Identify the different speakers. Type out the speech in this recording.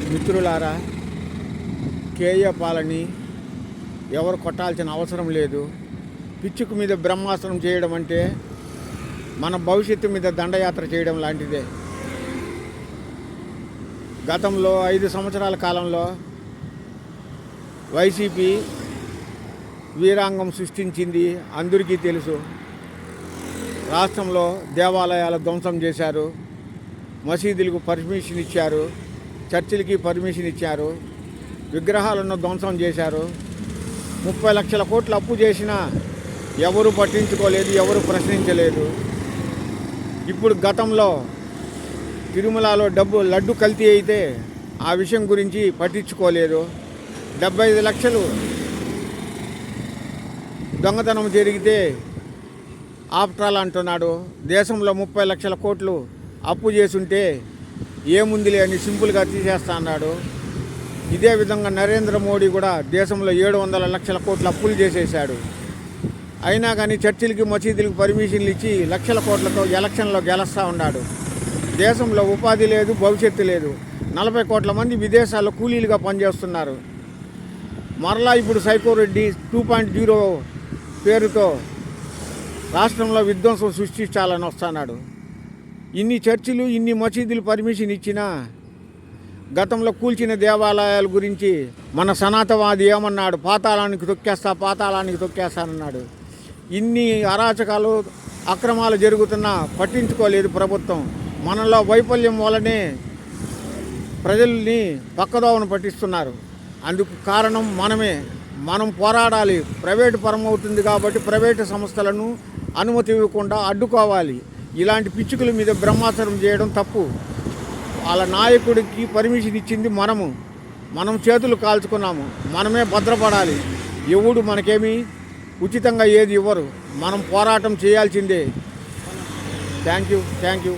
Speaker 1: మిత్రులారా, కేయ పాలని ఎవరు కొట్టాల్సిన అవసరం లేదు. పిచ్చుకు మీద బ్రహ్మాస్త్రం చేయడం అంటే మన భవిష్యత్తు మీద దండయాత్ర చేయడం లాంటిదే. గతంలో 5 సంవత్సరాల కాలంలో వైసీపీ వీరాంగం సృష్టించింది అందరికీ తెలుసు. రాష్ట్రంలో దేవాలయాల ధ్వంసం చేశారు, మసీదులకు పర్మిషన్ ఇచ్చారు, చర్చిలకి పర్మిషన్ ఇచ్చారు, విగ్రహాలను ధ్వంసం చేశారు. 30 లక్షల కోట్లు అప్పు చేసినా ఎవరు పట్టించుకోలేదు, ఎవరు ప్రశ్నించలేదు. ఇప్పుడు గతంలో తిరుమలలో లడ్డు కల్తీ అయితే ఆ విషయం గురించి పట్టించుకోలేదు. 75 లక్షలు దొంగతనం జరిగితే ఆప్ట్రాల్ అంటున్నాడు. దేశంలో 30 లక్షల కోట్లు అప్పు చేసుంటే ఏముందిలే అని సింపుల్గా తీసేస్తా అన్నాడు. ఇదే విధంగా నరేంద్ర మోడీ కూడా దేశంలో 700 లక్షల కోట్ల అప్పులు చేసేశాడు. అయినా కానీ చర్చిలకి మసీదులకు పర్మిషన్లు ఇచ్చి లక్షల కోట్లతో ఎలక్షన్లో గెలుస్తూ ఉన్నాడు. దేశంలో ఉపాధి లేదు, భవిష్యత్తు లేదు. 40 కోట్ల మంది విదేశాల్లో కూలీలుగా పనిచేస్తున్నారు. మరలా ఇప్పుడు సైకోరెడ్డి 2.0 పేరుతో రాష్ట్రంలో విధ్వంసం సృష్టించాలని వస్తున్నాడు. ఇన్ని చర్చిలు, ఇన్ని మసీదులు పర్మిషన్ ఇచ్చినా గతంలో కూల్చిన దేవాలయాల గురించి మన సనాతనవాది ఏమన్నాడు? పాతాళానికి తొక్కేస్తానన్నాడు. ఇన్ని అరాచకాలు, అక్రమాలు జరుగుతున్నా పట్టించుకోలేదు ప్రభుత్వం. మనలో వైఫల్యం వల్లనే ప్రజల్ని పక్కదోవను పట్టిస్తున్నారు. అందుకు కారణం మనమే. మనం పోరాడాలి. ప్రైవేటు పరం అవుతుంది కాబట్టి ప్రైవేటు సంస్థలను అనుమతి ఇవ్వకుండా అడ్డుకోవాలి. ఇలాంటి పిచ్చుకల మీద బ్రహ్మాస్త్రం చేయడం తప్పు. వాళ్ళ నాయకుడికి పర్మిషన్ ఇచ్చింది మనం చేతులు కాల్చుకున్నాము. మనమే భద్రపడాలి. ఎవడు మనకేమీ ఉచితంగా ఏది ఇవ్వరు. మనం పోరాటం చేయాల్సిందే. Thank you.